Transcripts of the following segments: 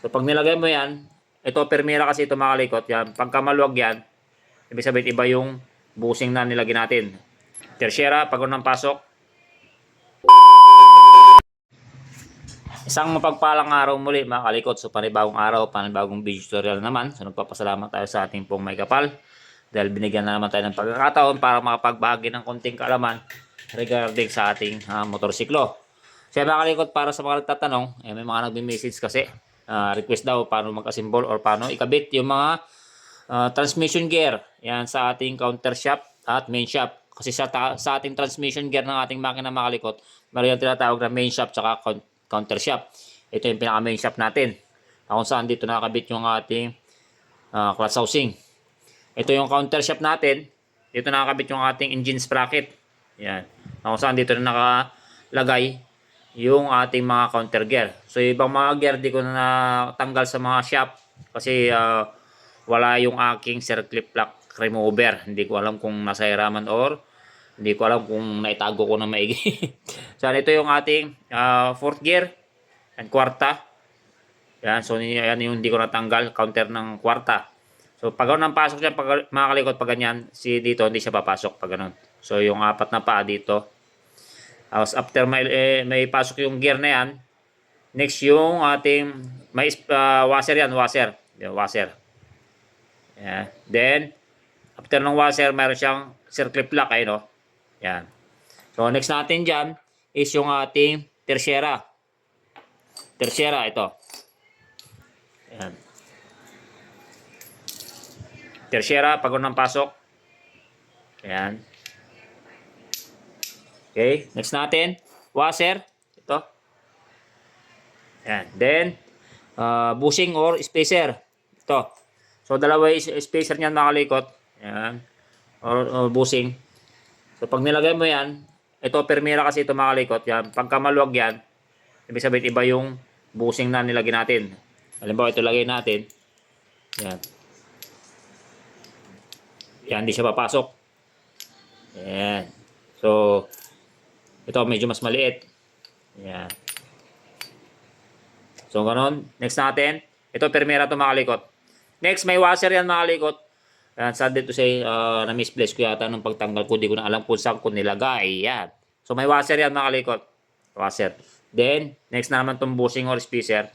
So pag nilagay mo yan, ito permira kasi ito makalikot yan. Pagka maluwag yan, ibig sabihin iba yung busing na nilagay natin. Tersyera, pag ng pasok. Isang mapagpalang araw muli mga kalikot. So panibagong araw, panibagong video tutorial naman. So nagpapasalamat tayo sa ating pong may kapal. Dahil binigyan na naman tayo ng pagkakataon para makapagbahagi ng konting kaalaman regarding sa ating motorsiklo. So mga kalikot, para sa mga nagtatanong, may mga nagme-message kasi. Request daw paano mag-assemble or paano ikabit yung mga transmission gear. Yan sa ating counter shop at main shop. Kasi sa ating transmission gear ng ating makina mga kalikot, meron yung tinatawag na main shop at counter shop. Ito yung pinaka main shop natin. Kung saan dito nakakabit yung ating clutch housing. Ito yung counter shop natin. Dito nakakabit yung ating engine sprocket. Yan. Kung saan dito na nakalagay yung ating mga counter gear. So ibang mga gear di ko na natanggal sa mga shop kasi wala yung aking circlip lock remover. Hindi ko alam kung nasahiraman or hindi ko alam kung naitago ko na maigi. So ito yung ating fourth gear and kwarta. Yan, so yan yung hindi ko natanggal, counter ng kwarta. So pag nang pasok siya, mga kalikot, pag ganyan, dito hindi siya papasok pag ganun. So yung apat na paa dito. After may pasok yung gear na yan, next yung ating may washer yan, washer. Yung washer. Yeah. Then after ng washer, mayroon siyang circlip lock ay no. Yan. So next natin diyan is yung ating tersyera. Tersyera ito. Yan. Tersyera pag nang pasok. Yan. Okay, next natin, washer, ito. Yan. Then, bushing or spacer. Ito. So, dalawa yung spacer niyan mga kalikot. Yan. Or bushing. So, pag nilagay mo yan, ito, permira kasi ito mga kalikot. Yan. Pagka maluwag yan, ibig sabihin iba yung bushing na nilagay natin. Halimbawa, ito lagay natin. Yan. Yan, hindi siya papasok. Yan. So, ito medyo mas maliit. Yan. So, ganun. Next natin. Ito, permira ito mga kalikot. Next, may washer yan mga kalikot. Yan, sad to say, na-misplace ko yata nung pagtanggal ko. Di ko na alam kung saan ko nilagay. Yan. So, may washer yan mga kalikot. Washer. Then, next na naman itong bushing or spacer.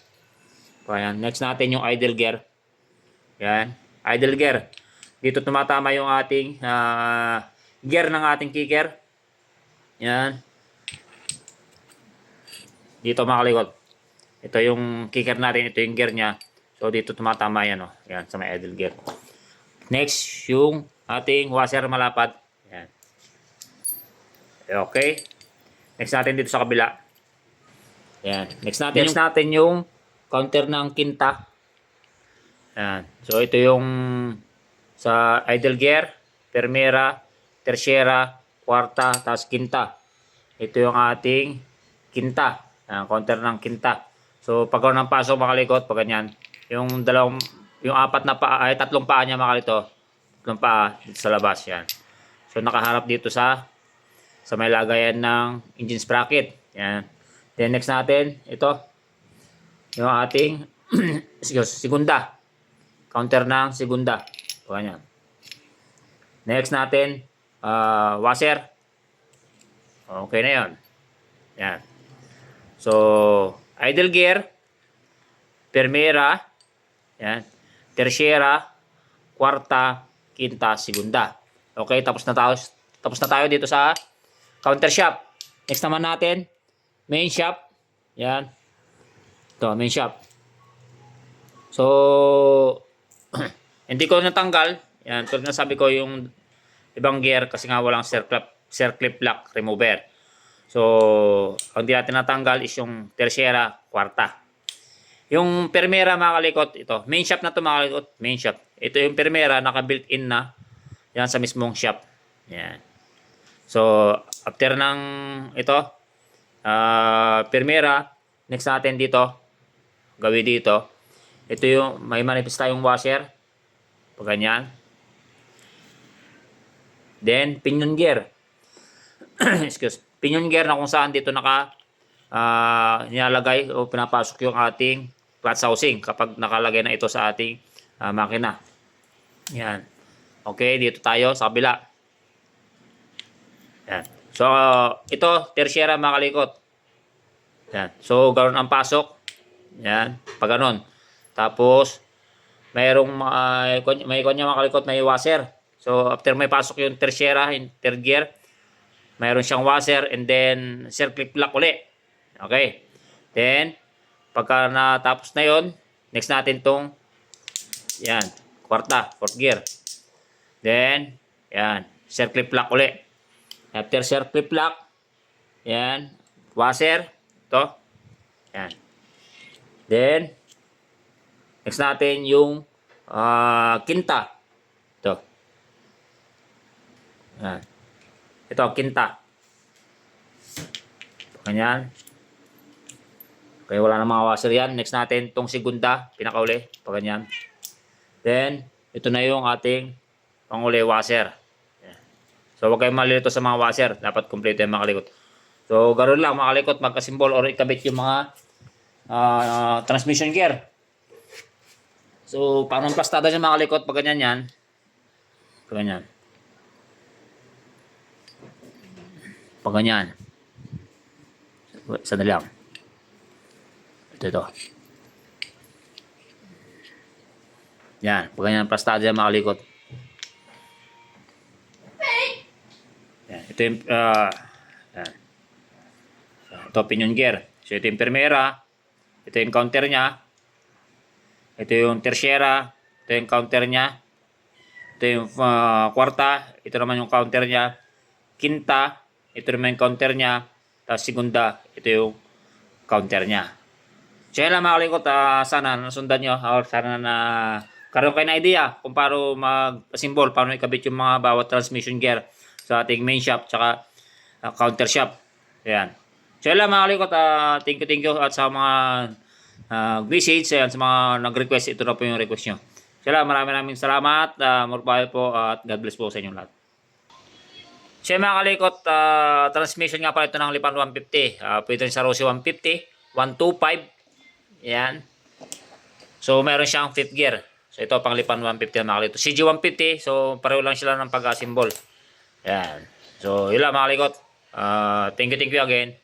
Yan. Next natin yung idle gear. Yan. Idle gear. Dito tumatama yung ating gear ng ating kicker. Yan. Dito mga kalikot. Ito yung kicker natin. Ito yung gear niya. So dito tumatama yan. Oh. Yan sa may idle gear. Next yung ating washer malapad. Yan. Okay. Next natin dito sa kabila. Yan. Next natin yung counter ng kinta. Yan. So ito yung sa idle gear, permira, tersyera, kwarta, tapos kinta. Ito yung ating kinta. Counter ng kinta. So pag nang pasok mga kalikot, pag ganyan, yung apat na paa, ay tatlong paa niya mga kalito. Tatlong paa dito sa labas yan. So nakaharap dito sa may lagayan ng engine sprocket. Yan. Then next natin, ito yung ating segunda. Counter ng segunda. Ganyan. Next natin, washer. Okay na yun. Yan. So, idle gear, permira, yan, tersyera, kwarta, kinta, segunda. Okay, tapos na tayo dito sa counter shop. Next naman natin, main shop. Yan. Ito, main shop. So, hindi ko natanggal. Yan, tulad na sabi ko yung ibang gear kasi nga walang circlip lock remover. So, ang di natin natanggal is yung tersyera, kwarta. Yung permera mga kalikot, ito. Main shop na to mga kalikot. Main shop. Ito yung permera, naka-built-in na. Yan sa mismong shop. Yan. So, after ng ito, permera, next natin dito, gawin dito. Ito yung, may manifest tayong washer. Pag ganyan. Then, pinion gear. Pinion gear na kung saan dito nilalagay o pinapasok yung ating clutch housing kapag nakalagay na ito sa ating makina. Yan. Okay, dito tayo sa kabila. Yan. So, ito, tersyera mga kalikot. Yan. So, ganoon ang pasok. Yan. Pag ganon. Tapos, mayroong may kanya mga kalikot, may washer. So, after may pasok yung tersyera, yung third gear, mayroon siyang washer and then circle lock uli. Okay. Then, pagka natapos na yon, next natin tong yan, kwarta, fourth gear. Then, yan, circle lock uli. After circle lock, yan, washer, to. Yan. Then, next natin yung kinta. Ito. Yan. Ito, kinta. Ganyan. Okay, wala na mga washer yan. Next natin, itong segunda, pinakauli. Pag ganyan. Then, ito na yung ating panguli washer. Yan. So, huwag kayong malilito sa mga washer. Dapat kompleto yung mga kalikot. So, ganoon lang mga kalikot, magkasimbol or ikabit yung mga transmission gear. So, paano plastada yung mga kalikot pag ganyan yan? Pag ganyan. Pag ganyan. Sandali lang. Ito. Yan. Pag ganyan plastada yung mga kalikot. Yan. Ito yung yan. Ito pinion gear. So, ito yung primera. Ito yung counter niya. Ito yung tersyera. Ito yung counter niya. Ito yung kwarta. Ito naman yung counter niya. Kinta. Ito naman yung counter niya. Tapos segunda. Ito yung counter niya. So yan lang mga kalikot. Sana nasundan nyo. Or sana na karoon kayo na idea kung paano mag-symbol. Paano ikabit yung mga bawat transmission gear sa ating main shop. Tsaka counter shop. Ayan. So yan lang mga kalikot. Thank you. At sa mga message, ayan, sa mga nag-request, ito na po yung request nyo. So yan lang, maraming salamat. More power po at God bless po sa inyong lahat. So yan mga kalikot, transmission nga pala ito ng Lipan 150. Pwede rin sa Rossi 150, 125. Ayan. So meron siyang 5th gear. So ito pang Lipan 150 mga kalikot. CG 150, so pareho lang sila ng pag-symbol. Ayan. So yun lang mga kalikot. Thank you again.